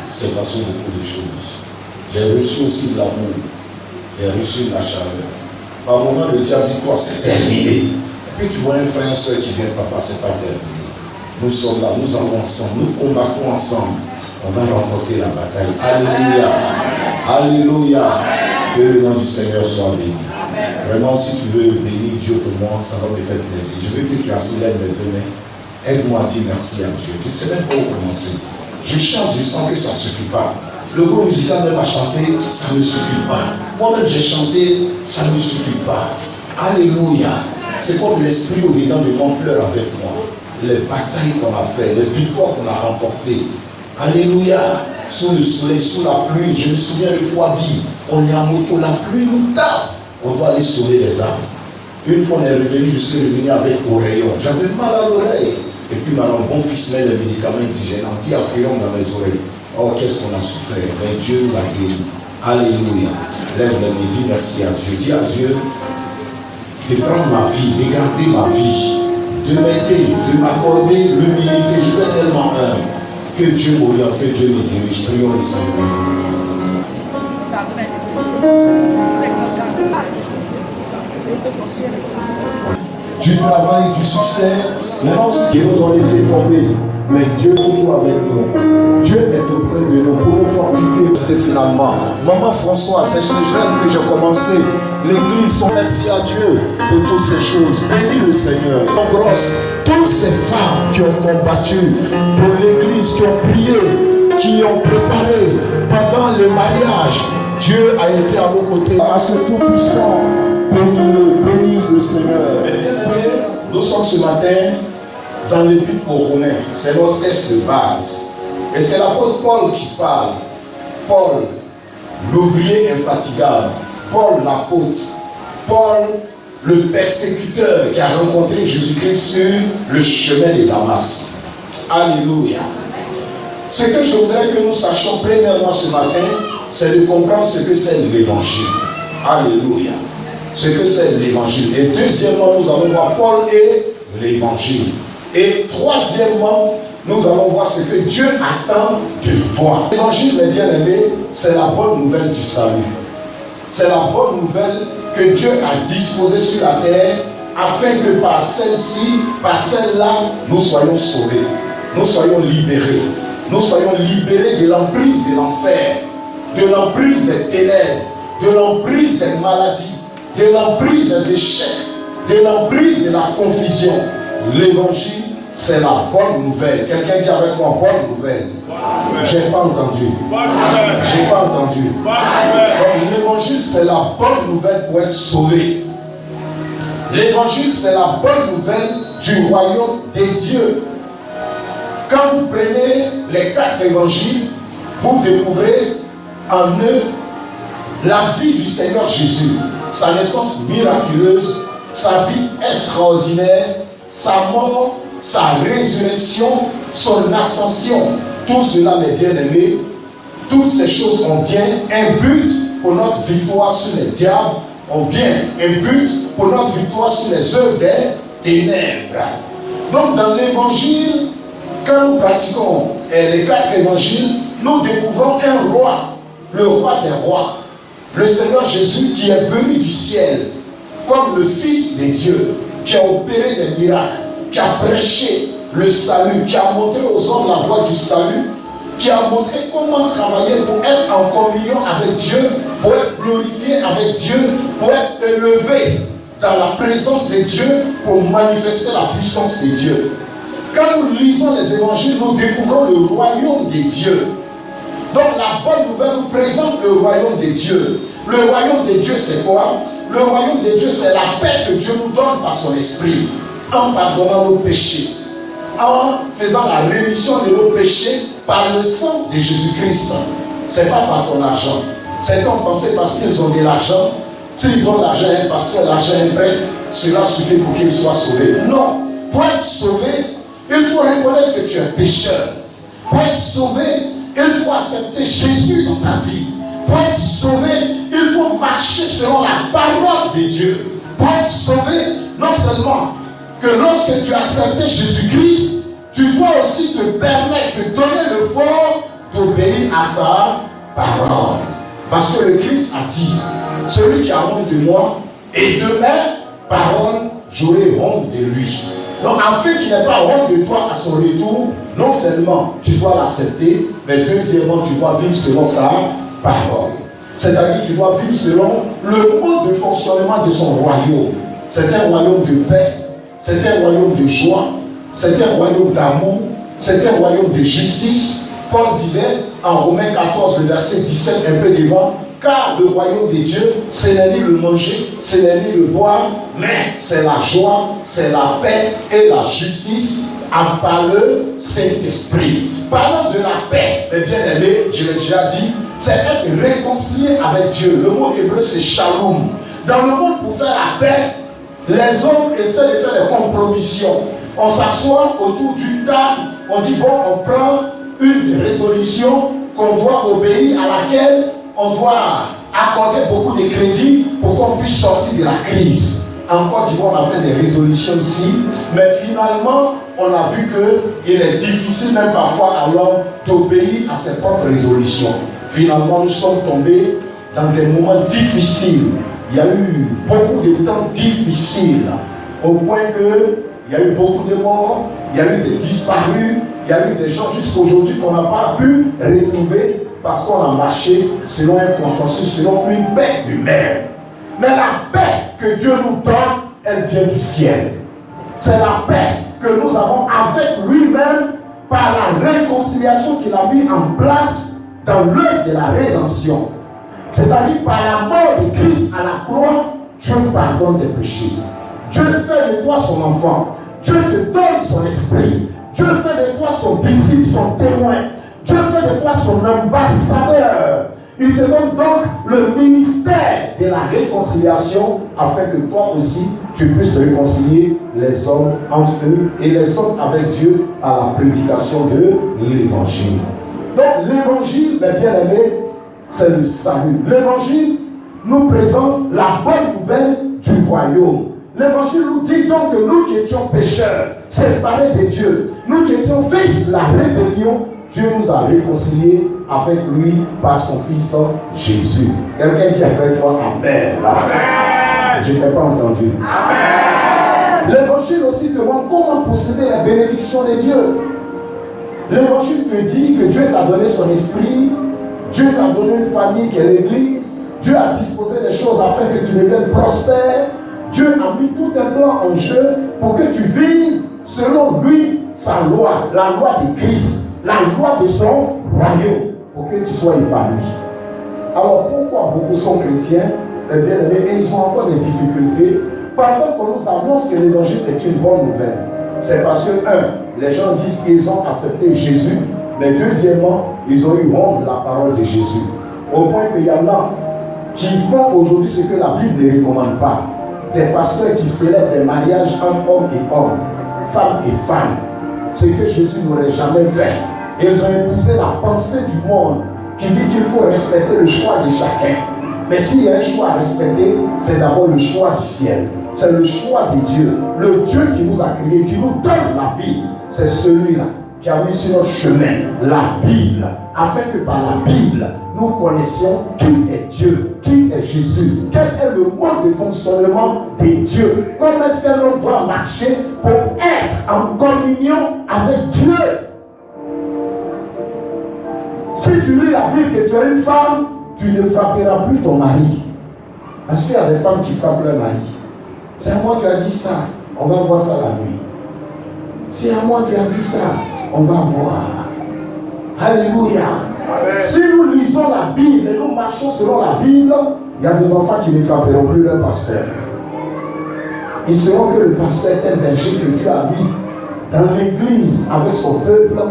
C'est passé beaucoup de choses. J'ai reçu aussi de l'amour. J'ai reçu de la chaleur. Par moment, le diable dit, toi, c'est terminé. Et puis tu vois un frère et un soeur qui vient, papa, c'est pas terminé. Nous sommes là, nous allons ensemble, nous combattons ensemble. On va remporter la bataille. Alléluia. Alléluia. Que le nom du Seigneur soit béni. Vraiment, si tu veux bénir Dieu pour moi, ça va me faire plaisir. Je veux que tu accélères mes deux mains. Aide-moi à dire merci à Dieu. Je ne sais même pas où commencer. Je chante, je sens que ça ne suffit pas. Le groupe musical même a chanté, ça ne suffit pas. Moi-même j'ai chanté, ça ne suffit pas. Alléluia. C'est comme l'esprit au-dedans de mon pleure avec moi. Les batailles qu'on a fait, les victoires qu'on a remportées. Alléluia. Sous le soleil, sous la pluie, je me souviens de Fouabi. On est en moto, la pluie nous tape. On doit aller sauver les âmes. Une fois on est revenu, je suis revenu avec oreillon. J'avais mal à l'oreille. Et puis maintenant, mon fils met les médicaments indigénants qui affluent dans mes oreilles. Oh, qu'est-ce qu'on a souffert. Mais Dieu nous a guéris. Alléluia. Lève-le et dis merci à Dieu. Dis à Dieu de prendre ma vie, de garder ma vie, de m'aider, de m'accorder l'humilité. Je vais tellement humble. Que Dieu m'oriente, que Dieu me dirige. Prions le Seigneur. Du travail, du succès, Dieu nous a laissé tomber, mais Dieu est toujours avec nous. Dieu est auprès de nous pour nous fortifier. C'est finalement, Maman François, c'est chez elle que j'ai commencé. L'église, merci à Dieu pour toutes ces choses. Bénis le Seigneur. En grosse, toutes ces femmes qui ont combattu pour l'église, qui ont prié, qui ont préparé pendant le mariage, Dieu a été à vos côtés. À ce tout-puissant, bénis-le, bénisse le Seigneur. Nous sommes ce matin dans le but romain. C'est notre test de base. Et c'est l'apôtre Paul qui parle. Paul, l'ouvrier infatigable. Paul, l'apôtre. Paul, le persécuteur qui a rencontré Jésus-Christ sur le chemin de Damas. Alléluia. Ce que je voudrais que nous sachions premièrement ce matin, c'est de comprendre ce que c'est l'évangile. Alléluia. Ce que c'est l'évangile. Et deuxièmement, nous allons voir Paul et l'évangile. Et troisièmement, nous allons voir ce que Dieu attend de toi. L'évangile, mes bien-aimés, c'est la bonne nouvelle du salut. C'est la bonne nouvelle que Dieu a disposée sur la terre afin que par celle-ci, par celle-là, nous soyons sauvés. Nous soyons libérés. Nous soyons libérés de l'emprise de l'enfer, de l'emprise des ténèbres, de l'emprise des maladies, de l'emprise des échecs, de l'emprise de la confusion. L'évangile, c'est la bonne nouvelle. Quelqu'un dit avec moi, bonne nouvelle. J'ai pas entendu. J'ai pas entendu. Donc l'évangile, c'est la bonne nouvelle pour être sauvé. L'évangile, c'est la bonne nouvelle du royaume des dieux. Quand vous prenez les 4 évangiles, vous découvrez en eux la vie du Seigneur Jésus, sa naissance miraculeuse, sa vie extraordinaire, sa mort, sa résurrection, son ascension. Tout cela, mes bien-aimés, toutes ces choses ont bien un but pour notre victoire sur les diables, ont bien un but pour notre victoire sur les œuvres des ténèbres. Donc dans l'évangile, quand nous pratiquons les 4 évangiles, nous découvrons un roi, le roi des rois, le Seigneur Jésus qui est venu du ciel comme le Fils des dieux, qui a opéré des miracles, qui a prêché le salut, qui a montré aux hommes la voie du salut, qui a montré comment travailler pour être en communion avec Dieu, pour être glorifié avec Dieu, pour être élevé dans la présence de Dieu, pour manifester la puissance de Dieu. Quand nous lisons les évangiles, nous découvrons le royaume des dieux. Donc la bonne nouvelle nous présente le royaume des dieux. Le royaume des dieux, c'est quoi? Le royaume des dieux, c'est la paix que Dieu nous donne par son esprit, en pardonnant nos péchés, en faisant la rémission de nos péchés par le sang de Jésus-Christ. Ce n'est pas par ton argent. Certains ont pensé parce qu'ils ont de l'argent, s'ils donnent l'argent à un pasteur, l'argent à un prêtre, cela suffit pour qu'ils soient sauvés. Non. Pour être sauvé, il faut reconnaître que tu es pécheur. Pour être sauvé, il faut accepter Jésus dans ta vie. Pour être sauvé, il faut marcher selon la parole de Dieu. Pour être sauvé, non seulement que lorsque tu as accepté Jésus-Christ, tu dois aussi te permettre de donner le fort d'obéir à sa parole. Parce que le Christ a dit, celui qui a honte de moi et de mes paroles, j'aurai honte de lui. Donc, afin qu'il n'ait pas honte de toi à son retour, non seulement tu dois l'accepter, mais deuxièmement, tu dois vivre selon sa parole. C'est-à-dire que tu dois vivre selon le mode de fonctionnement de son royaume. C'est un royaume de paix, c'est un royaume de joie, c'est un royaume d'amour, c'est un royaume de justice. Paul disait en Romains 14, le verset 17, un peu devant, car le royaume de Dieu, ce n'est ni le manger, ce n'est ni le boire, mais c'est la joie, c'est la paix et la justice par le Saint-Esprit. Parlant de la paix, mes bien-aimés, je l'ai déjà dit, c'est être réconcilié avec Dieu. Le mot hébreu, c'est shalom. Dans le monde, pour faire la paix, les hommes essaient de faire des compromissions. On s'assoit autour d'une table, on dit, bon, on prend une résolution qu'on doit obéir, à laquelle on doit accorder beaucoup de crédits pour qu'on puisse sortir de la crise. En Côte d'Ivoire, on a fait des résolutions ici, mais finalement, on a vu qu'il est difficile même parfois à l'homme d'obéir à ses propres résolutions. Finalement, nous sommes tombés dans des moments difficiles. Il y a eu beaucoup de temps difficiles, au point qu'il y a eu beaucoup de morts, il y a eu des disparus, il y a eu des gens jusqu'à aujourd'hui qu'on n'a pas pu retrouver parce qu'on a marché selon un consensus, selon une paix humaine. Mais la paix que Dieu nous donne, elle vient du ciel. C'est la paix que nous avons avec lui-même par la réconciliation qu'il a mis en place dans l'œuvre de la rédemption. C'est-à-dire par la mort de Christ à la croix, Dieu pardonne tes péchés. Dieu fait de toi son enfant. Dieu te donne son esprit. Dieu fait de toi son disciple, son témoin. Dieu fait de toi son ambassadeur. Il te donne donc le ministère de la réconciliation afin que toi aussi tu puisses réconcilier les hommes entre eux et les hommes avec Dieu à la prédication de l'évangile. Donc l'évangile, mes bien-aimés, c'est le salut. L'évangile nous présente la bonne nouvelle du royaume. L'évangile nous dit donc que nous qui étions pécheurs, séparés de Dieu, nous qui étions fils de la rébellion, Dieu nous a réconciliés avec lui par son Fils Jésus. Quelqu'un dit avec moi Amen. Amen. Je n'ai pas entendu. Amen. L'évangile aussi te montre comment posséder la bénédiction de Dieu. L'évangile te dit que Dieu t'a donné son esprit, Dieu t'a donné une famille qui est l'église, Dieu a disposé des choses afin que tu deviennes prospère. Dieu a mis tout un plan en jeu pour que tu vives selon lui, sa loi, la loi de Christ, la loi de son royaume, pour que tu sois épanoui. Alors pourquoi beaucoup sont chrétiens, et ils ont encore des difficultés, pendant qu'on nous annonce que l'évangile est une bonne nouvelle? C'est parce que, les gens disent qu'ils ont accepté Jésus, mais deuxièmement, ils ont eu honte de la parole de Jésus. Au point qu'il y en a qui font aujourd'hui ce que la Bible ne recommande pas. Des pasteurs qui célèbrent des mariages entre hommes et hommes, femmes et femmes, ce que Jésus n'aurait jamais fait. Ils ont épousé la pensée du monde qui dit qu'il faut respecter le choix de chacun. Mais s'il y a un choix à respecter, c'est d'abord le choix du ciel. C'est le choix de Dieu. Le Dieu qui nous a créés, qui nous donne la vie, c'est celui-là qui a mis sur notre chemin la Bible, afin que par la Bible, nous connaissions qui est Dieu, qui est Jésus, quel est le mode de fonctionnement de Dieu, comment est-ce que l'on doit marcher pour être en communion avec Dieu. Si tu lis la Bible et tu es une femme, tu ne frapperas plus ton mari. Parce qu'il y a des femmes qui frappent leur mari. C'est à moi qui as dit ça. On va voir ça la nuit. Si à moi tu as vu ça, on va voir. Alléluia. Amen. Si nous lisons la Bible et nous marchons selon la Bible, il y a des enfants qui ne frapperont plus leur pasteur. Ils sauront que le pasteur est un berger que Dieu a mis dans l'église avec son peuple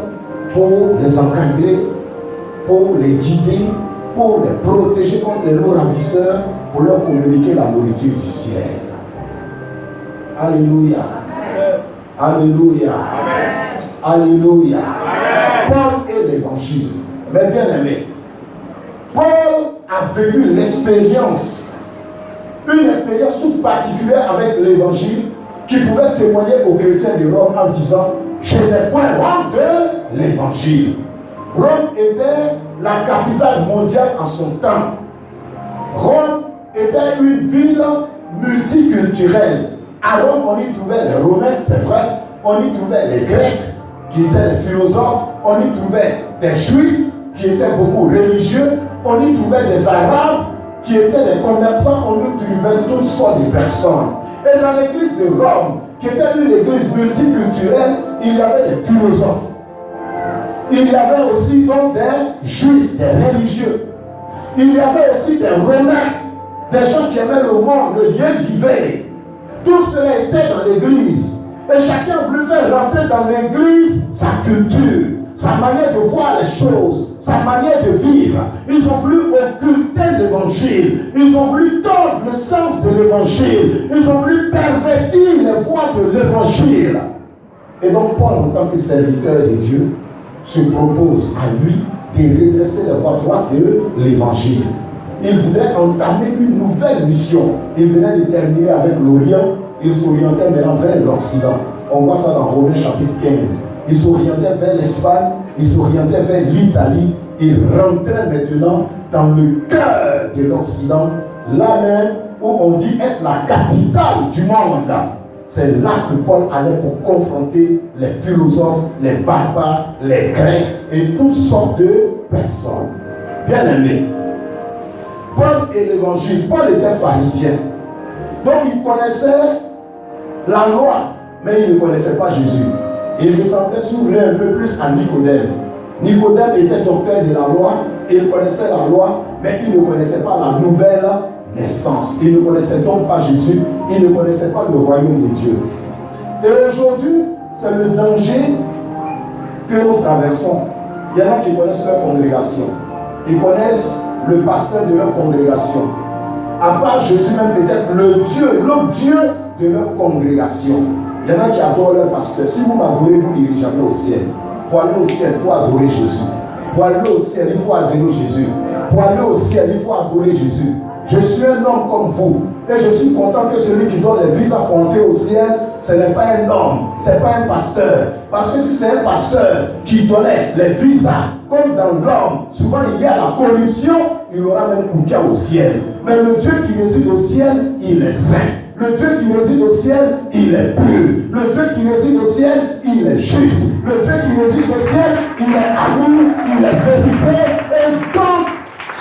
pour les encadrer, pour les guider, pour les protéger contre les loups ravisseurs, pour leur communiquer la nourriture du ciel. Alléluia. Alléluia. Alléluia. Paul et l'évangile. Mais bien aimé, Paul a vécu l'expérience, une expérience toute particulière avec l'évangile qui pouvait témoigner aux chrétiens de Rome en disant: je n'ai point honte de l'évangile. Rome était la capitale mondiale en son temps. Rome était une ville multiculturelle. À Rome, on y trouvait les Romains, c'est vrai, on y trouvait les Grecs, qui étaient des philosophes, on y trouvait des Juifs, qui étaient beaucoup religieux, on y trouvait des Arabes, qui étaient des commerçants, on y trouvait toutes sortes de personnes. Et dans l'église de Rome, qui était une église multiculturelle, il y avait des philosophes. Il y avait aussi donc des Juifs, des religieux. Il y avait aussi des Romains, des gens qui aimaient le monde, le Dieu vivait. Tout cela était dans l'église. Et chacun voulait faire rentrer dans l'église sa culture, sa manière de voir les choses, sa manière de vivre. Ils ont voulu occulter l'évangile. Ils ont voulu tordre le sens de l'évangile. Ils ont voulu pervertir les voies de l'évangile. Et donc Paul, en tant que serviteur de Dieu, se propose à lui de redresser les voies droites de l'évangile. Il voudrait entamer une nouvelle mission. Il venait de terminer avec l'Orient. Il s'orientait maintenant vers l'Occident. On voit ça dans Romains chapitre 15. Il s'orientait vers l'Espagne. Il s'orientait vers l'Italie. Il rentrait maintenant dans le cœur de l'Occident, là même où on dit être la capitale du monde. C'est là que Paul allait pour confronter les philosophes, les barbares, les Grecs et toutes sortes de personnes. Bien aimés, Paul et l'évangile, Paul était pharisien. Donc il connaissait la loi, mais il ne connaissait pas Jésus. Il ressemblait souvent un peu plus à Nicodème. Nicodème était docteur de la loi, il connaissait la loi, mais il ne connaissait pas la nouvelle naissance. Il ne connaissait donc pas Jésus, il ne connaissait pas le royaume de Dieu. Et aujourd'hui, c'est le danger que nous traversons. Il y en a qui connaissent leur congrégation. Ils connaissent le pasteur de leur congrégation. À part Jésus même peut-être le Dieu de leur congrégation. Il y en a qui adorent leur pasteur. Si vous m'adorez, vous n'irez jamais au ciel. Pour aller au ciel, il faut adorer Jésus. Pour aller au ciel, il faut adorer Jésus. Pour aller au ciel, il faut adorer Jésus. Je suis un homme comme vous. Et je suis content que celui qui donne les visas pour entrer au ciel, ce n'est pas un homme, ce n'est pas un pasteur. Parce que si c'est un pasteur qui donnait les visas, comme dans l'homme, souvent il y a la corruption, il aura même coûté au ciel. Mais le Dieu qui réside au ciel, il est saint. Le Dieu qui réside au ciel, il est pur. Le Dieu qui réside au ciel, il est juste. Le Dieu qui réside au ciel, il est amour, il est vérité. Et donc,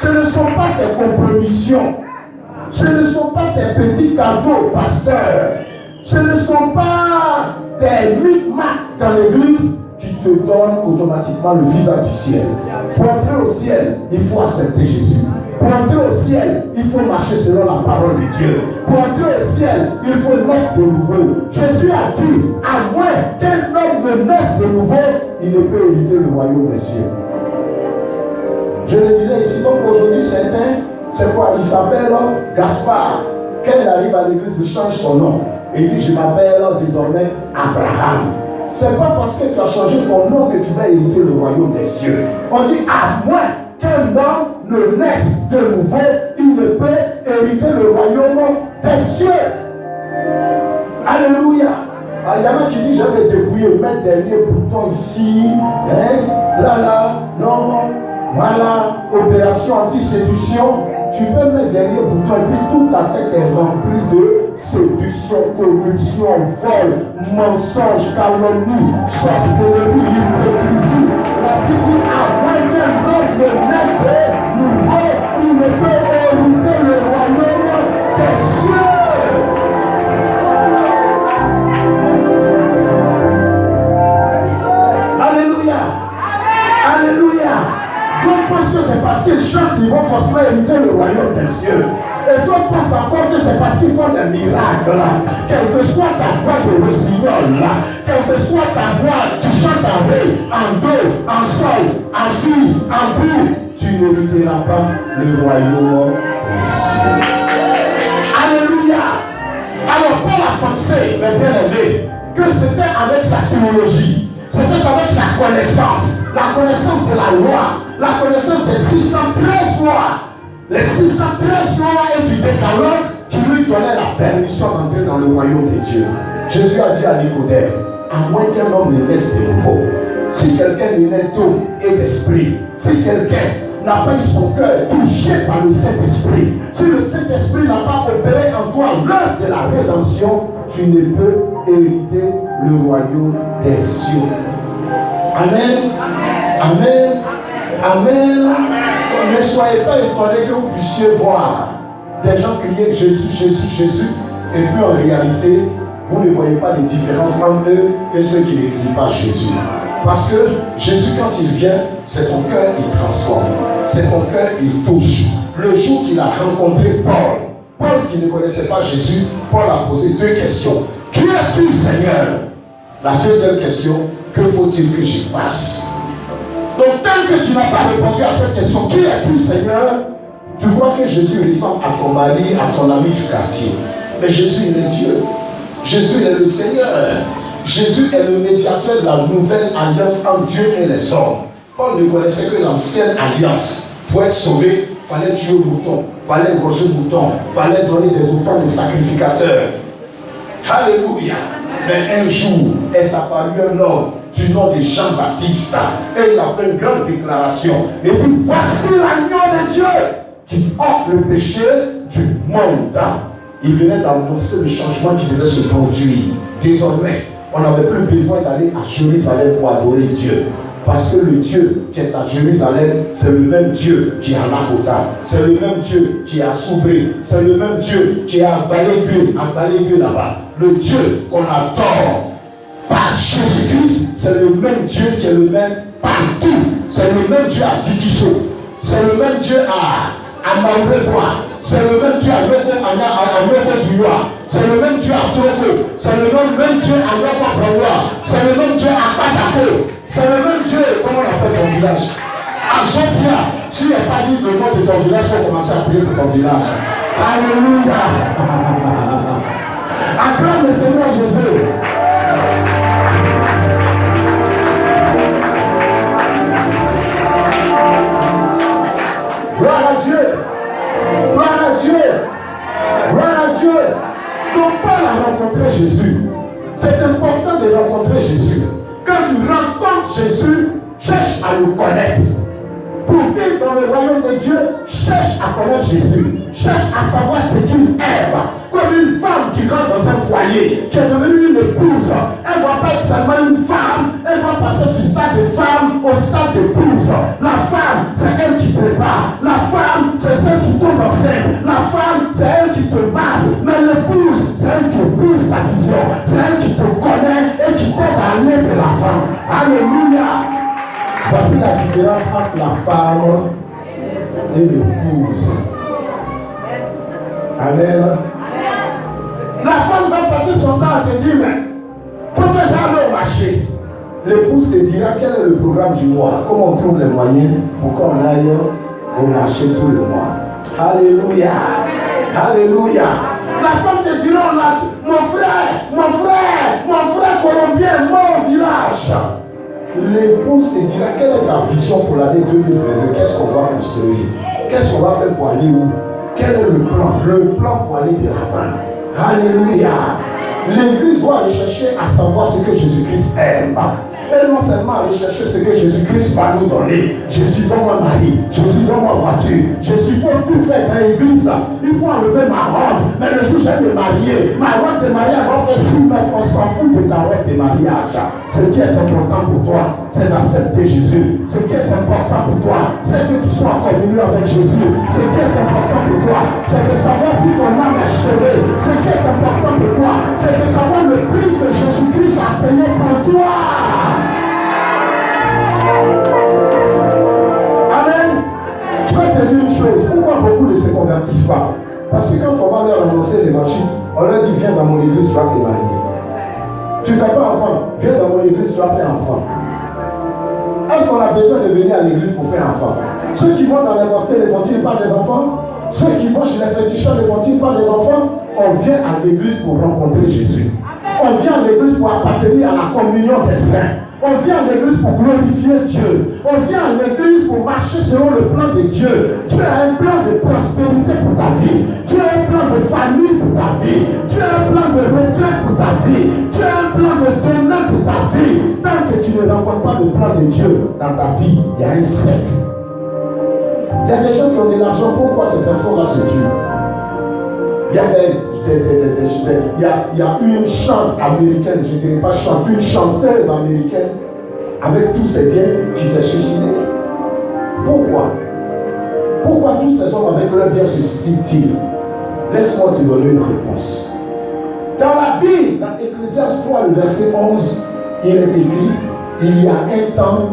ce ne sont pas des compromissions. Ce ne sont pas des petits cadeaux, pasteur. Ce ne sont pas des micmacs dans l'église qui te donnent automatiquement le visa du ciel. Pour entrer au ciel, il faut accepter Jésus. Pour entrer au ciel, il faut marcher selon la parole de Dieu. Pour entrer au ciel, il faut naître de nouveau. Jésus a dit, à moins qu'un homme ne naisse de nouveau, il ne peut hériter le royaume des cieux. Je le disais ici, donc aujourd'hui, certains, c'est quoi? Il s'appelle Gaspard. Quand il arrive à l'église, il change son nom. Il dit, je m'appelle désormais Abraham. C'est pas parce que tu as changé ton nom que tu vas hériter le royaume des cieux. On dit, à moins qu'un homme ne naisse de nouveau, il ne peut hériter le royaume des cieux. Alléluia. Il y en a qui disent, je vais débrouiller, mettre dernier bouton ici, là, non. Voilà, opération anti-séduction. Tu peux mettre derrière le bouton et puis toute ta tête est remplie de séduction, corruption, vol, mensonge, calomnie, sorcellerie, hypocrisie. La Bible dit, à moins qu'un homme ne naisse de nouveau, il ne peut hériter le royaume des cieux. c'est parce qu'ils chantent, ils vont forcément hériter le royaume des cieux. Et d'autres pensent encore que c'est parce qu'ils font des miracles là. Quelle que soit ta voix de rossignol là, quelle que soit ta voix, tu chantes en ré, en do, en sol, en fi, en bu, tu n'hériteras pas le royaume des cieux. Alléluia. Alors Paul a pensé, mes bien-aimés, que c'était avec sa théologie, c'était avec sa connaissance, la connaissance de la loi, la connaissance des 613 lois. Les 613 lois et du décalogue qui lui donnaient la permission d'entrer dans le royaume de Dieu. Jésus a dit à Nicodème, à moins qu'un homme ne naisse de nouveau, si quelqu'un n'est né d'eau et d'esprit, si quelqu'un n'a pas eu son cœur touché par le Saint-Esprit, si le Saint-Esprit n'a pas opéré en toi l'œuvre de la rédemption, tu ne peux hériter le royaume des cieux. Amen. Amen. Amen. Ne soyez pas étonnés que vous puissiez voir des gens crier Jésus, Jésus, Jésus, et puis en réalité, vous ne voyez pas de différence entre eux et ceux qui ne crient pas Jésus. Parce que Jésus, quand il vient, c'est ton cœur, il transforme. C'est ton cœur, il touche. Le jour qu'il a rencontré Paul qui ne connaissait pas Jésus, Paul a posé deux questions. Qui es-tu, Seigneur? La deuxième question, que faut-il que je fasse? Donc, tant que tu n'as pas répondu à cette question, qui es-tu, Seigneur? Tu vois que Jésus ressemble à ton mari, à ton ami du quartier. Mais Jésus, il est Dieu. Jésus est le Seigneur. Jésus est le médiateur de la nouvelle alliance entre Dieu et les hommes. Paul ne connaissait que l'ancienne alliance. Pour être sauvé, il fallait tuer le mouton, il fallait égorger le mouton, il fallait donner des offrandes de sacrificateurs. Alléluia. Mais un jour est apparu un homme du nom de Jean-Baptiste et il a fait une grande déclaration. Et puis voici l'agneau de Dieu qui ôte le péché du monde. Il venait d'annoncer le changement qui devait se produire. Désormais, on n'avait plus besoin d'aller à Jérusalem pour adorer Dieu. Parce que le Dieu qui est à Jérusalem, c'est le même Dieu qui est à Lakota. C'est le même Dieu qui est à Soubré. C'est le même Dieu qui est à Balégué là-bas. Le Dieu qu'on adore par Jésus-Christ, c'est le même Dieu qui est le même partout. C'est le même Dieu à Zikiso. C'est le même Dieu à Maurebois. C'est le même Dieu à Yobo-Duywa. C'est le même Dieu à Togo. C'est le même Dieu à Yobo-Duywa. C'est le même Dieu à Patako. C'est le même Dieu. Comment on appelle ton village? À Jean-Pierre, s'il n'est pas dit le nom de ton village, il faut commencer à prier pour ton village. Alléluia. Acclame le Seigneur Jésus. Gloire à Dieu. Gloire à Dieu. Gloire à Dieu. Donc Paul a rencontré Jésus. C'est important de rencontrer Jésus. Quand tu rencontres Jésus, cherche à le connaître. Pour vivre dans le royaume de Dieu, cherche à connaître Jésus. Cherche à savoir ce qu'il aime. Comme une femme qui rentre dans un foyer, qui est devenue une épouse, elle ne va pas être seulement une femme, elle va passer du stade de femme au stade d'épouse. La femme, c'est elle qui prépare. La femme, c'est celle qui tombe enceinte. La femme, c'est elle qui te masse. Mais l'épouse, c'est elle qui épouse ta vision. C'est elle qui te connaît et qui t'aide à aller de la femme. Alléluia. Voici la différence entre la femme et l'épouse. Amen. La femme va passer son temps à te dire, mais faut que j'aille au marché. L'épouse te dira quel est le programme du mois, comment on trouve les moyens pour qu'on aille au marché tout le mois. Alléluia. Alléluia. La femme te dira, mon frère colombien, mon village. L'épouse te dira quelle est ta vision pour l'année 2022, qu'est-ce qu'on va construire, qu'est-ce qu'on va faire pour aller où, quel est le plan pour aller de l'avant. Alléluia. L'église doit rechercher à savoir ce que Jésus-Christ aime. Et non seulement rechercher ce que Jésus-Christ va nous donner. Jésus, donne-moi mari. Jésus, donne-moi voiture. Jésus, il faut tout faire dans l'église. Il faut enlever ma robe. Mais le jour où je vais me marier, ma robe de mariage va faire 6 mètres. On s'en fout de ta robe de mariage. Ce qui est important pour toi, c'est d'accepter Jésus. Ce qui est important pour toi, c'est que tu sois en communion avec Jésus. Ce qui est important pour toi, c'est de savoir si ton âme est sauvée. Ce qui est important pour toi, c'est de savoir le prix que Jésus-Christ a payé pour toi. Amen. n'obéissent pas. Parce que quand on va leur annoncer l'évangile, on leur dit viens dans mon église, tu vas te marier. Tu ne fais pas enfant, viens dans mon église, tu vas faire enfant. Est-ce qu'on a besoin de venir à l'église pour faire enfant? Ceux qui vont dans les mosquées, ne font-ils pas des enfants? Ceux qui vont chez les fétichistes, ne font-ils pas des enfants? On vient à l'église pour rencontrer Jésus. On vient à l'église pour appartenir à la communion des saints. On vient à l'église pour glorifier Dieu. On vient à l'église pour marcher selon le plan de Dieu. Dieu a un plan de prospérité pour ta vie. Dieu a un plan de famille pour ta vie. Dieu a un plan de retraite pour ta vie. Dieu a un plan de domaine pour ta vie. Tant que tu ne rencontres pas le plan de Dieu dans ta vie, il y a un cercle. Il y a des gens qui ont de l'argent. Pourquoi ces personnes-là se tuent? Il y a une chante américaine, je ne dirais pas chante, une chanteuse américaine avec tous ses biens qui s'est suicidée. Pourquoi? Pourquoi tous ces hommes avec leurs biens se suicident-ils? Laisse-moi te donner une réponse. Dans la Bible, dans Ecclésiaste 3, le verset 11, il est écrit, il y a un temps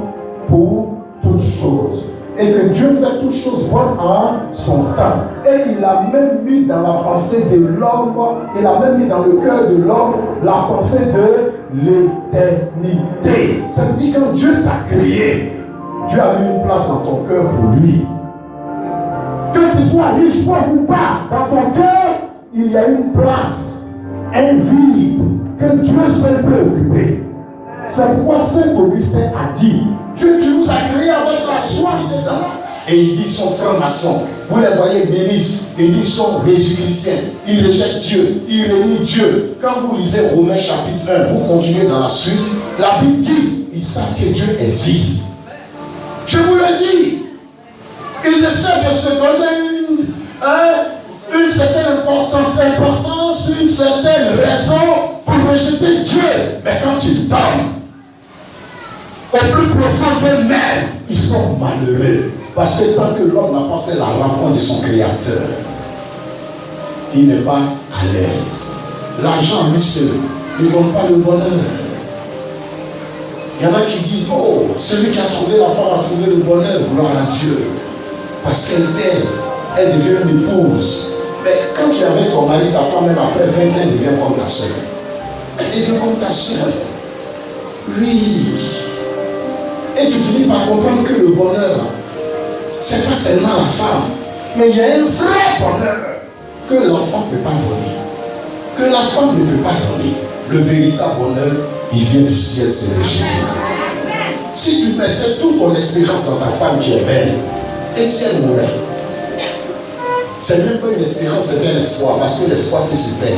pour toutes choses. Et que Dieu fait toutes choses bonnes en son temps. Et il a même mis dans la pensée de l'homme, il a même mis dans le cœur de l'homme la pensée de l'éternité. Ça veut dire que quand Dieu t'a créé, Dieu a mis une place dans ton cœur pour lui. Que tu sois riche, pauvre ou pas, dans ton cœur, il y a une place, un vide que Dieu seul peut occuper. C'est pourquoi Saint Augustin a dit, Dieu qui nous a créés avec la soif des dents. Et il dit son franc-maçon. Vous les voyez, ministres, ils disent sont résicliciens. Ils rejettent Dieu, ils renient Dieu. Quand vous lisez Romains chapitre 1, vous continuez dans la suite, la Bible dit, ils savent que Dieu existe. Je vous le dis, ils essaient de se donner une certaine importance, une certaine raison pour rejeter Dieu. Mais quand ils dorment, au plus profond d'eux-mêmes, ils sont malheureux. Parce que tant que l'homme n'a pas fait la rencontre de son Créateur, il n'est pas à l'aise. L'argent, lui seul, ne donne pas le bonheur. Il y en a qui disent, oh, celui qui a trouvé la femme a trouvé le bonheur, gloire à Dieu. Parce qu'elle t'aide, elle devient une épouse. Mais quand tu es avec ton mari, ta femme, même après 20 ans, elle devient comme ta soeur. Elle devient comme ta soeur. Oui. Et tu finis par comprendre que le bonheur, c'est pas seulement la femme, mais il y a un vrai bonheur que l'enfant ne peut pas donner, que la femme ne peut pas donner. Le véritable bonheur, il vient du ciel, c'est le Jésus. Si tu mettais toute ton espérance en ta femme qui est belle, et si elle mourait, c'est même pas une espérance, c'est un espoir, parce que l'espoir peut se perdre.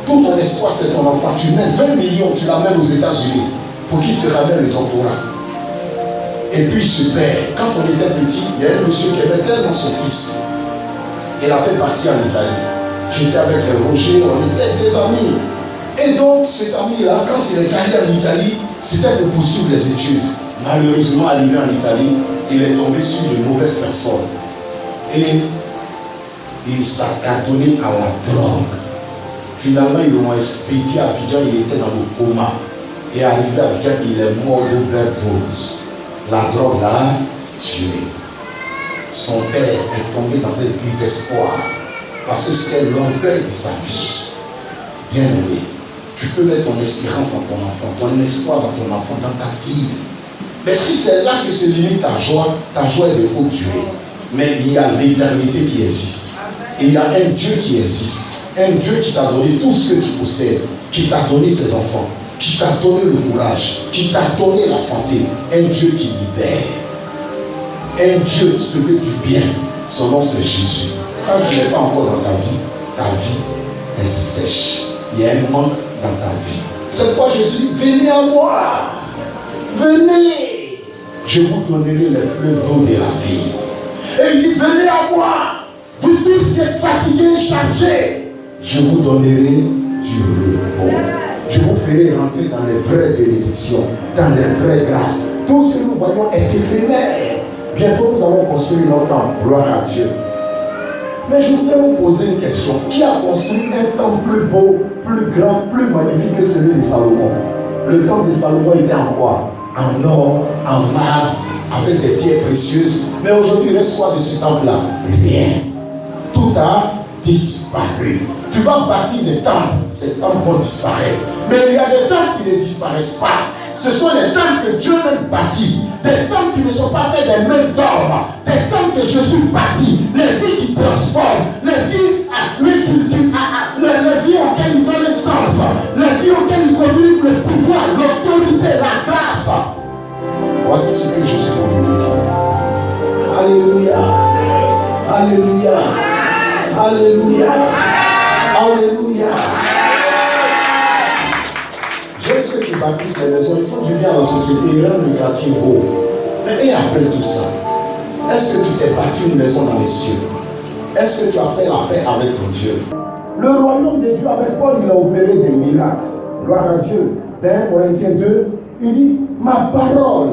Tout ton espoir, c'est ton enfant. Tu mets 20 millions, tu l'amènes aux États-Unis pour qu'il te ramène le doctorat. Et puis il se perd. Quand on était petit, il y a un monsieur qui aimait tellement son fils. Il a fait partie en Italie. J'étais avec Roger, on était des amis. Et donc cet ami-là, quand il est allé en Italie, c'était de poursuivre les études. Malheureusement, arrivé en Italie, il est tombé sur de mauvaises personnes. Et il s'est donné à la drogue. Finalement, ils l'ont expédié à Abidjan, il était dans le coma. Et arrivé à Abidjan, il est mort d'overdose. La drogue l'a tué. Son père est tombé dans un désespoir parce que c'était l'orgueil de sa vie. Bien aimé, tu peux mettre ton espérance en ton enfant, ton espoir dans ton enfant, dans ta fille. Mais si c'est là que se limite ta joie est de haute durée. Mais il y a l'éternité qui existe. Et il y a un Dieu qui existe. Un Dieu qui t'a donné tout ce que tu possèdes, qui t'a donné ses enfants, qui t'a donné le courage, qui t'a donné la santé. Un Dieu qui libère. Un Dieu qui te fait du bien. Son nom c'est Jésus. Quand tu n'es pas encore dans ta vie est sèche. Il y a un manque dans ta vie. C'est pourquoi Jésus dit, venez à moi. Venez. Je vous donnerai les fleuves d'eau de la vie. Et il dit, venez à moi. Vous tous qui êtes fatigués et chargés, je vous donnerai du repos. Je vous ferai rentrer dans les vraies bénédictions, dans les vraies grâces. Tout ce que nous voyons est éphémère. Bientôt nous allons construire notre temple. Gloire à Dieu. Mais je voudrais vous poser une question. Qui a construit un temple plus beau, plus grand, plus magnifique que celui de Salomon? Le temple de Salomon était en quoi? En or, en marbre, avec des pierres précieuses. Mais aujourd'hui, il reste quoi de ce temple-là? Rien. tout a disparu. Tu vas bâtir des temples, ces temples vont disparaître. Mais il y a des temples qui ne disparaissent pas. Ce sont les temples que Dieu même bâtit. Des temples qui ne sont pas faits des mains d'homme. Des temples que Jésus bâtit. Les vies qui transforment. Les vies auxquelles il donne le sens. Les vies auxquelles il communique le pouvoir, l'autorité, la grâce. Voici ce que Jésus communique. Alléluia. Alléluia. Alléluia. Alléluia. J'aime ceux qui bâtissent les maisons, ils font du bien à la société, ils rendent le quartier beau. Mais et après tout ça, est-ce que tu t'es bâti une maison dans les cieux? Est-ce que tu as fait la paix avec ton Dieu? Le royaume de Dieu, avec Paul, il a opéré des miracles. Gloire à Dieu. Dans 1 Corinthiens 2, il dit, ma parole,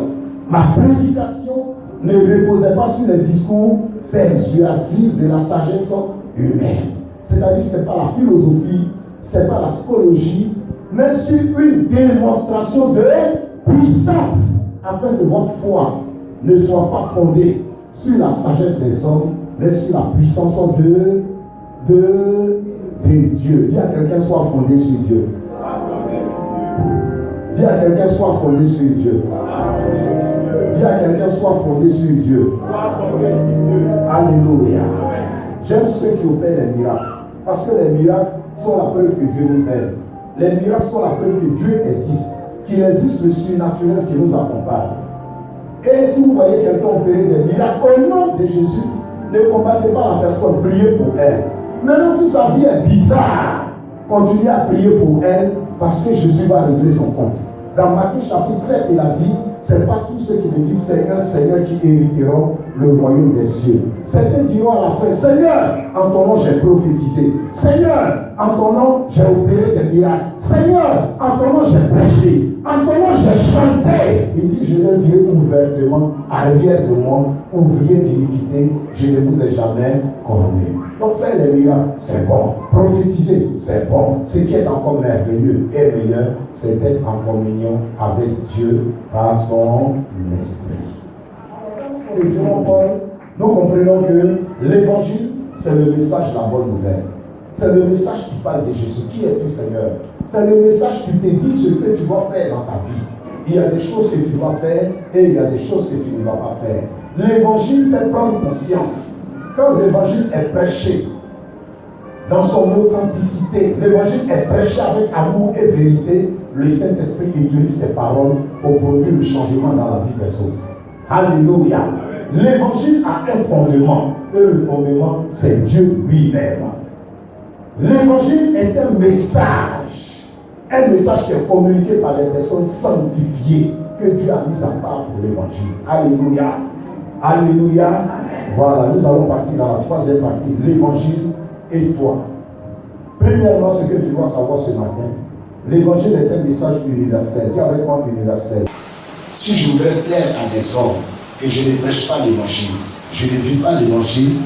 ma prédication ne reposait pas sur les discours persuasifs de la sagesse humaine. C'est-à-dire, ce n'est pas la philosophie, ce n'est pas la psychologie, mais sur une démonstration de puissance, afin que votre foi ne soit pas fondée sur la sagesse des hommes, mais sur la puissance de Dieu. Dis à quelqu'un, soit fondé sur Dieu. Dis à quelqu'un, soit fondé sur Dieu. Dis à quelqu'un, soit fondé sur Dieu. Alléluia. J'aime ceux qui opèrent les miracles. Parce que les miracles sont la preuve que Dieu nous aide. Les miracles sont la preuve que Dieu existe. Qu'il existe le surnaturel qui nous accompagne. Et si vous voyez quelqu'un opérer des miracles, au nom de Jésus, ne combattez pas la personne, priez pour elle. Maintenant, si sa vie est bizarre, continuez à prier pour elle parce que Jésus va régler son compte. Dans Matthieu chapitre 7, il a dit, ce n'est pas tous ceux qui me disent Seigneur, Seigneur qui hériteront le royaume des cieux. Certains diront à la fin, Seigneur, en ton nom j'ai prophétisé. Seigneur, en ton nom j'ai opéré des miracles. Seigneur, en ton nom j'ai prêché. En ton nom j'ai chanté. Il dit, je leur dirai ouvertement, arrière de moi, ouvrier d'iniquité, je ne vous ai jamais connu. Donc faire les miracles, c'est bon. Prophétiser, c'est bon. Ce qui est encore merveilleux et meilleur, c'est d'être en communion avec Dieu par son esprit. Nous comprenons que l'évangile, c'est le message de la bonne nouvelle. C'est le message qui parle de Jésus. Qui es-tu, Seigneur? C'est le message qui te dit ce que tu dois faire dans ta vie. Il y a des choses que tu dois faire et il y a des choses que tu ne dois pas faire. L'évangile fait prendre conscience. Quand l'évangile est prêché dans son authenticité, l'évangile est prêché avec amour et vérité, le Saint-Esprit utilise tes paroles pour produire le changement dans la vie des autres. Alléluia. L'évangile a un fondement, et le fondement, c'est Dieu lui-même. L'évangile est un message qui est communiqué par les personnes sanctifiées que Dieu a mis à part pour l'évangile. Alléluia. Alléluia. Voilà, nous allons partir dans la troisième partie, l'évangile et toi. Premièrement, ce que tu dois savoir ce matin, l'évangile est un message universel. Dis avec moi universel. Si je voudrais plaire à des hommes que je ne prêche pas l'évangile, je ne vis pas l'évangile,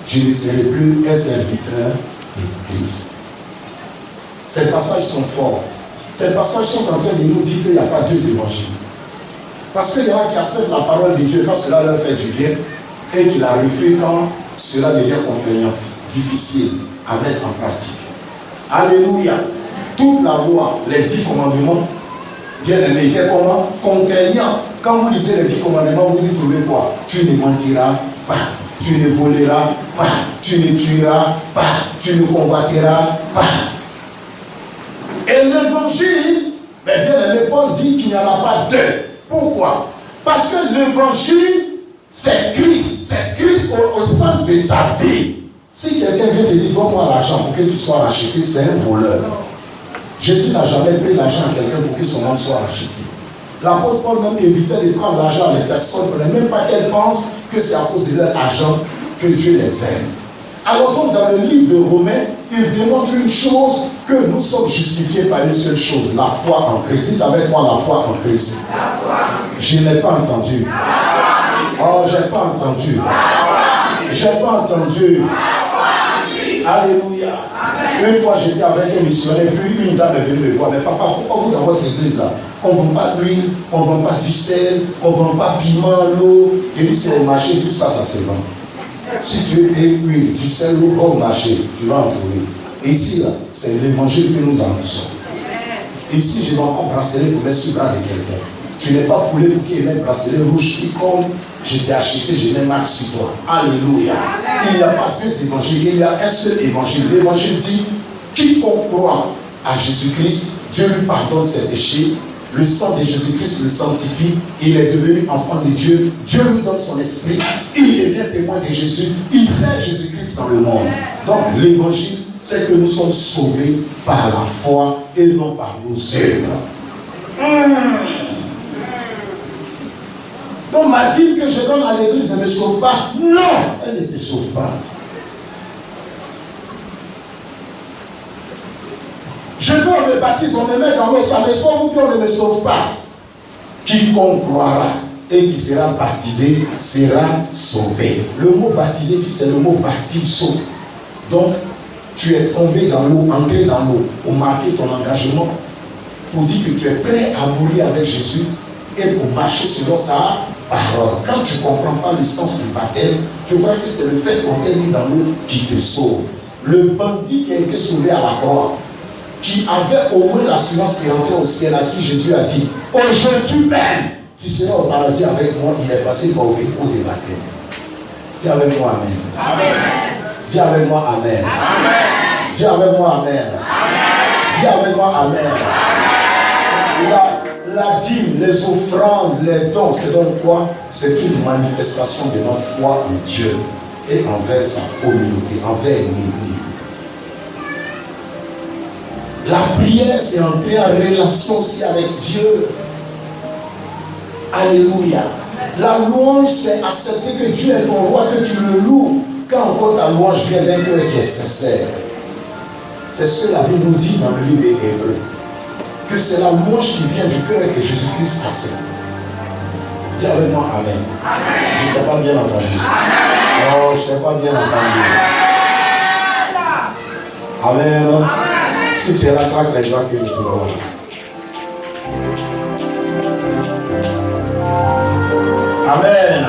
je ne serai plus un serviteur de Christ. Ces passages sont forts. Ces passages sont en train de nous dire qu'il n'y a pas deux évangiles. Parce qu'il y en a qui acceptent la parole de Dieu quand cela leur fait du bien et qui la refusent quand cela devient contraignante, difficile à mettre en pratique. Alléluia. Toute la loi, les 10 commandements, bien aimé, était comment? Contraignant. Quand vous lisez les 10 commandements, vous y trouvez quoi? Tu ne mentiras pas, tu ne voleras pas, tu ne tueras pas, tu ne convoiteras pas. Et l'évangile, bien aimé, Paul dit qu'il n'y en a pas deux. Pourquoi? Parce que l'évangile, c'est Christ au sein de ta vie. Si quelqu'un vient te dire, donne-moi l'argent pour que tu sois racheté, c'est un voleur. Jésus n'a jamais pris l'argent à quelqu'un pour que son âme soit racheté. L'apôtre Paul même évitait de prendre l'argent à des personnes, pour ne même pas qu'elles pensent que c'est à cause de leur argent que Dieu les aime. Alors donc dans le livre de Romains, il démontre une chose, que nous sommes justifiés par une seule chose, la foi en Christ. Dites avec moi la foi en Christ. Je n'ai pas entendu. Oh, je n'ai pas entendu. Je n'ai pas entendu. Alléluia. Une fois j'étais avec un missionnaire, puis une dame est venue me voir. Mais papa, pourquoi vous dans votre église là, on ne vend pas d'huile, on ne vend pas du sel, on ne vend pas piment, l'eau. Et puis c'est le marché, tout ça, ça se vend. Si tu es huile, tu sais où va au marché, tu vas en trouver. Et ici, là, c'est l'évangile que nous annonçons. Ici, je vais encore bracelet pour mettre sur le bras de quelqu'un. Tu n'es pas poulet pour qu'il y ait un bracelet rouge si comme je t'ai acheté, je mets marque sur toi. Alléluia. Il n'y a pas deux évangiles, il y a un seul évangile. L'évangile dit, quiconque croit à Jésus-Christ, Dieu lui pardonne ses péchés. Le sang de Jésus-Christ le sanctifie. Il est devenu enfant de Dieu. Dieu lui donne son esprit. Il devient témoin de Jésus. Il sert Jésus-Christ dans le monde. Donc l'évangile, c'est que nous sommes sauvés par la foi et non par nos œuvres. Donc m'a dit que je donne à l'église ne me sauve pas. Non, elle ne te sauve pas. Je veux on me baptise, on me met dans l'eau, ça me sauve ou qu'on ne me sauve pas. Quiconque croira et qui sera baptisé sera sauvé. Le mot baptisé, si c'est le mot baptizo. Donc, tu es tombé dans l'eau, entré dans l'eau, pour marquer ton engagement, pour dire que tu es prêt à mourir avec Jésus et pour marcher selon sa parole. Quand tu ne comprends pas le sens du baptême, tu crois que c'est le fait qu'on t'ait mis dans l'eau qui te sauve. Le bandit qui a été sauvé à la croix, qui avait au moins l'assurance qu'il rentrait au ciel, à qui Jésus a dit, aujourd'hui même, tu seras au paradis avec moi, il est passé par au dépôt des baptêmes. Dis avec moi Amen. Amen. Dis avec moi Amen. Amen. Dis avec moi Amen. Amen. Dis avec moi Amen. La dîme, les offrandes, les dons, c'est donc quoi? C'est une manifestation de notre foi en Dieu et envers sa communauté, envers l'Église. La prière, c'est entrer en relation aussi avec Dieu. Alléluia. La louange, c'est accepter que Dieu est ton roi, que tu le loues. Quand encore ta louange vient d'un cœur qui est sincère. C'est ce que la Bible nous dit dans le livre des Hébreux. Que c'est la louange qui vient du cœur que Jésus-Christ accepte. Dis avec moi Amen. Amen. Je ne t'ai pas bien entendu. Amen. Non, je ne t'ai pas bien entendu. Amen. Amen. Si tu es là, claque les doigts que nous pouvons. Amen.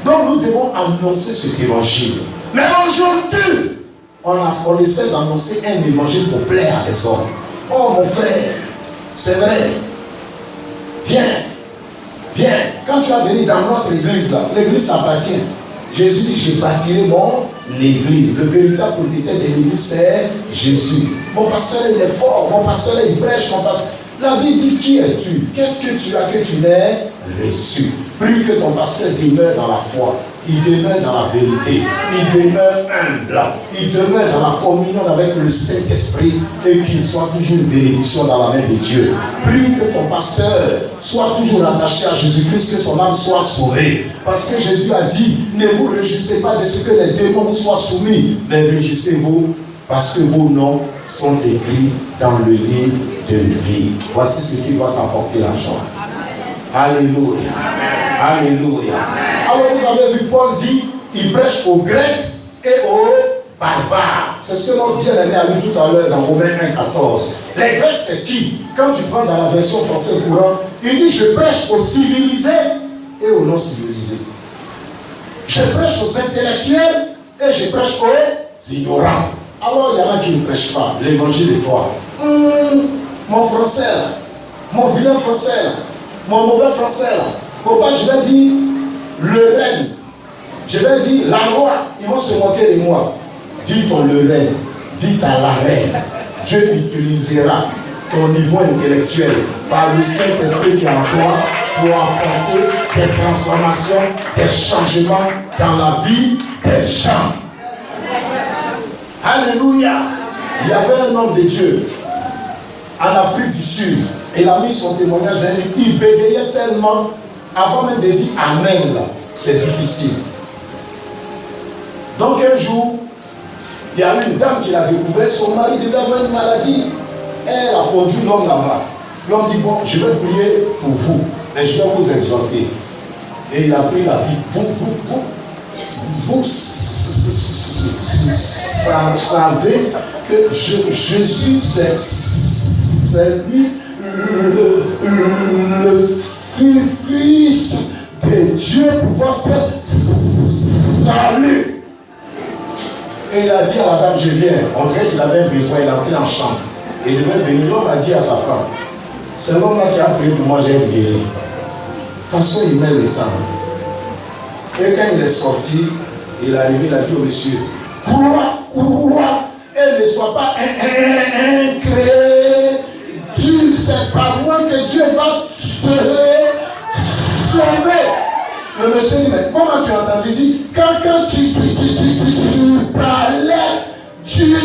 Donc nous devons annoncer cet évangile. Mais aujourd'hui, on essaie d'annoncer un évangile pour plaire à des hommes. Oh mon frère, c'est vrai. Viens. Quand tu vas venir dans notre église là, l'église appartient. Jésus dit, je bâtirai mon église. Le véritable propriétaire de l'église, c'est Jésus. Mon pasteur, il est fort. Mon pasteur, il prêche. La Bible dit, qui es-tu? Qu'est-ce que tu as que tu n'aies reçu? Prie que ton pasteur demeure dans la foi. Il demeure dans la vérité. Il demeure humble. Il demeure dans la communion avec le Saint-Esprit et qu'il soit toujours une bénédiction dans la main de Dieu. Prie que ton pasteur soit toujours attaché à Jésus-Christ, que son âme soit sauvée. Parce que Jésus a dit, ne vous réjouissez pas de ce que les démons vous soient soumis, mais réjouissez-vous parce que vos noms sont écrits dans le livre de vie. Voici ce qui va t'apporter la joie. Alléluia. Alléluia. Alors vous avez vu, Paul dit, il prêche aux Grecs et aux barbares. C'est ce que notre bien-aimé a lu tout à l'heure dans Romains 1,14. Les Grecs, c'est qui? Quand tu prends dans la version française courante, il dit, je prêche aux civilisés et aux non-civilisés. Je prêche aux intellectuels et je prêche aux ignorants. Alors il y en a qui ne prêchent pas l'évangile de toi. Mon français là, mon vilain français là, mon mauvais français là. Faut pas, je vais dire le règne. Je vais dire la loi. Ils vont se moquer de moi. Dis ton le règne. Dis ta la reine. Dieu utilisera ton niveau intellectuel par le Saint-Esprit qui est en toi pour apporter des transformations, des changements dans la vie des gens. Alléluia. Il y avait un homme de Dieu en Afrique du Sud. Il a mis son témoignage dans lui. Il bégayait tellement. Avant même de dire Amen, c'est difficile. Donc un jour, il y a une dame qui l'a découvert, son mari devait avoir une maladie. Elle a conduit l'homme là-bas. L'homme dit, bon, je vais prier pour vous, mais je vais vous exhorter. Et il a pris la Bible. Vous savez que Jésus, c'est lui le Fils de Dieu pour votre salut. Et il a dit à la dame, je viens. On dirait qu'il avait besoin, il a entré en chambre. Il devait venir, l'homme a dit à sa femme, c'est l'homme-là qui a prié pour moi, j'ai guéri. De toute façon, il met le temps. Et quand il est sorti, il est arrivé, il a dit au monsieur, crois, et ne sois pas incrédule, c'est par moi que Dieu va te sauver. Le monsieur dit, mais comment tu as entendu? Il dit, quand tu parlais, Dieu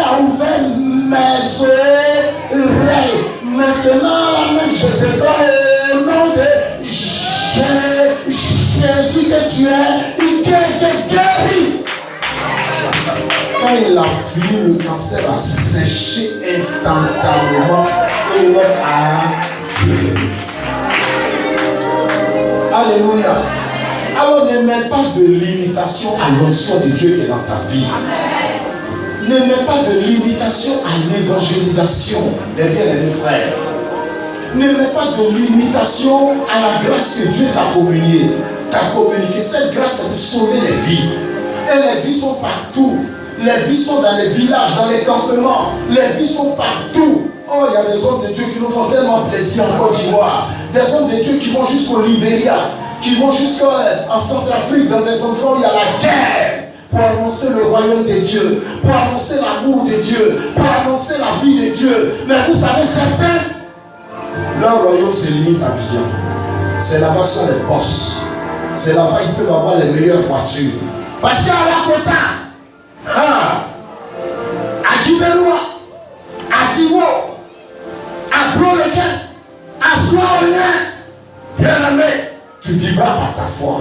a ouvert mes oreilles. Maintenant, la même, je te donne au nom de Jésus que tu es guéri. Quand il a fini, le cancer a séché instantanément et l'homme a guéri. Alléluia. Alors ne mets pas de limitation à l'onction de Dieu qui est dans ta vie. Ne mets pas de limitation à l'évangélisation, mes bien-aimés frères. Ne mets pas de limitation à la grâce que Dieu t'a communiquée. Cette grâce est pour sauver les vies. Et les vies sont partout. Les vies sont dans les villages, dans les campements. Les vies sont partout. Oh, il y a des hommes de Dieu qui nous font tellement plaisir en Côte d'Ivoire. Des hommes de Dieu qui vont jusqu'au Libéria, qui vont jusqu'en Centrafrique, dans des endroits où il y a la guerre, pour annoncer le royaume de Dieu, pour annoncer l'amour de Dieu, pour annoncer la vie de Dieu. Mais vous savez, certains, leur royaume se limite à Abidjan. C'est là-bas sont les boss. C'est là-bas ils peuvent avoir les meilleures voitures. Parce qu'à la Kota, à Guibélois, à Divo, à Blolequin, à Soaoyen, bien-aimé, tu vivras par ta foi.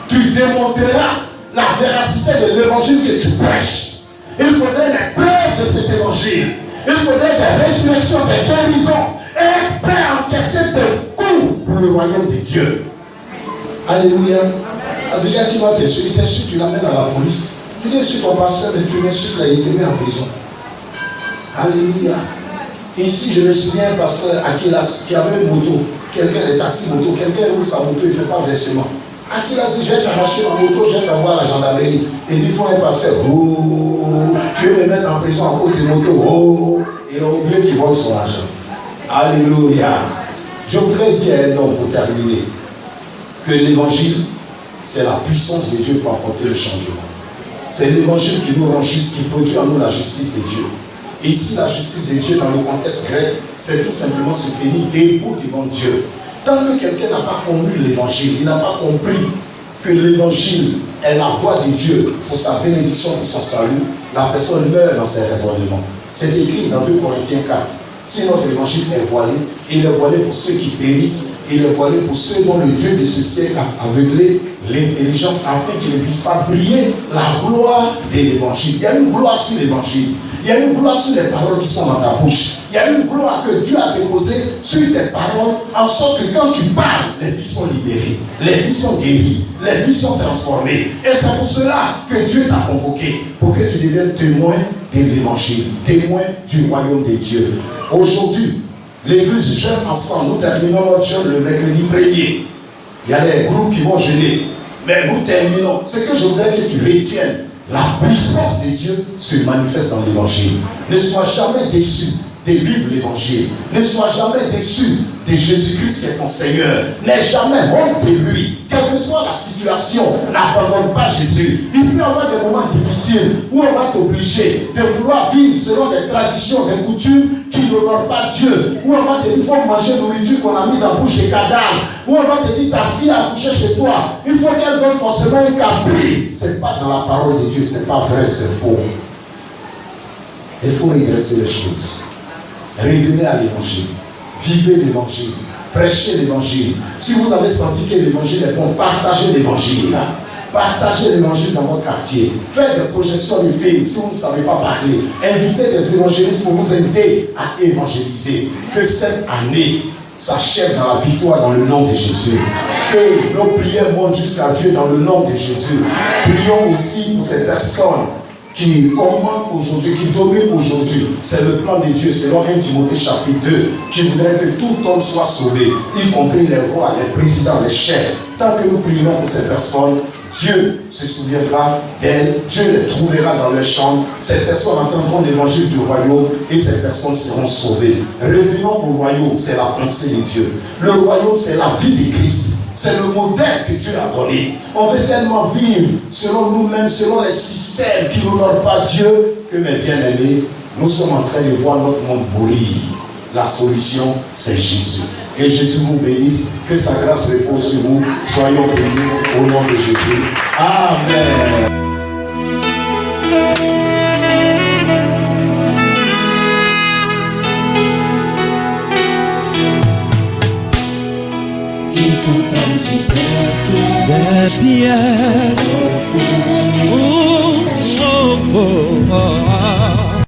Tu démontreras la véracité de l'évangile que tu prêches. Il faudrait les preuves de cet évangile. Il faudrait des résurrections, des guérisons et prêt à encaisser des coups pour le royaume de Dieu. Alléluia. Abidjan, tu vas t'insulter, tu l'amènes à la police. Tu dis sur ton pasteur, mais tu l'insultes là, il te met en prison. Alléluia. Ici, je me souviens, pasteur Akilas, qui avait une moto, quelqu'un des taxis moto, quelqu'un roule sa moto, il ne fait pas versement. Akilas dit, je vais t'arracher ma moto, je vais t'envoyer à la gendarmerie. Et dis-toi, un pasteur, oh, tu veux me mettre en prison à cause des motos, oh, il a oublié qu'il vole son argent. Alléluia. Je voudrais dire à un homme pour terminer que l'évangile, c'est la puissance de Dieu pour apporter le changement. C'est l'évangile qui nous rend juste, qui produit en nous la justice de Dieu. Ici, la justice de Dieu, dans le contexte grec, c'est tout simplement se tenir debout devant Dieu. Tant que quelqu'un n'a pas compris l'évangile, il n'a pas compris que l'évangile est la voie de Dieu pour sa bénédiction, pour son salut, la personne meurt dans ses raisonnements. C'est écrit dans 2 Corinthiens 4. Si notre évangile est voilé, il est voilé pour ceux qui périssent, il est voilé pour ceux dont le Dieu de ce siècle a aveuglé l'intelligence afin qu'ils ne puissent pas briller la gloire de l'évangile. Il y a une gloire sur l'évangile. Il y a une gloire sur les paroles qui sont dans ta bouche. Il y a une gloire que Dieu a déposée sur tes paroles, en sorte que quand tu parles, les vies sont libérées, les vies sont guéries, les vies sont transformées. Et c'est pour cela que Dieu t'a convoqué, pour que tu deviennes témoin de l'évangile, témoin du royaume de Dieu. Aujourd'hui, l'église jeûne ensemble. Nous terminons notre jeûne le mercredi 1er. Il y a des groupes qui vont jeûner. Mais nous terminons. Ce que je voudrais que tu retiennes, la puissance de Dieu se manifeste dans l'évangile. Ne sois jamais déçu de vivre l'évangile. Ne sois jamais déçu de Jésus-Christ qui est ton Seigneur. N'aie jamais honte de lui. Quelle que soit la situation, n'abandonne pas Jésus. Il peut y avoir des moments difficiles où on va t'obliger de vouloir vivre selon des traditions, des coutumes qui n'honorent pas Dieu. Où on va te dire qu'il faut manger nourriture qu'on a mis dans la bouche des cadavres. Où on va te dire ta fille a accouché chez toi. Il faut qu'elle donne forcément un cabri. Ce n'est pas dans la parole de Dieu, ce n'est pas vrai, c'est faux. Il faut redresser les choses. Revenez à l'évangile. Vivez l'évangile. Prêchez l'évangile. Si vous avez senti que l'évangile est bon, partagez l'évangile. Partagez l'évangile dans votre quartier. Faites des projections de films si vous ne savez pas parler. Invitez des évangélistes pour vous aider à évangéliser. Que cette année s'achève dans la victoire dans le nom de Jésus. Que nos prières montent jusqu'à Dieu dans le nom de Jésus. Prions aussi pour ces personnes qui commandent aujourd'hui, qui dominent aujourd'hui. C'est le plan de Dieu selon 1 Timothée chapitre 2 qui voudrait que tout homme soit sauvé, y compris les rois, les présidents, les chefs. Tant que nous prions pour ces personnes, Dieu se souviendra d'elles, Dieu les trouvera dans leur chambre, ces personnes entendront l'évangile du royaume et ces personnes seront sauvées. Revenons au royaume, c'est la pensée de Dieu. Le royaume, c'est la vie de Christ. C'est le modèle que Dieu a donné. On veut tellement vivre selon nous-mêmes, selon les systèmes qui n'honorent pas Dieu, que mes bien-aimés, nous sommes en train de voir notre monde mourir. La solution, c'est Jésus. Que Jésus vous bénisse, que sa grâce repose sur vous. Soyons bénis au nom de Jésus. Amen. Des pierres, oh, oh, oh, oh.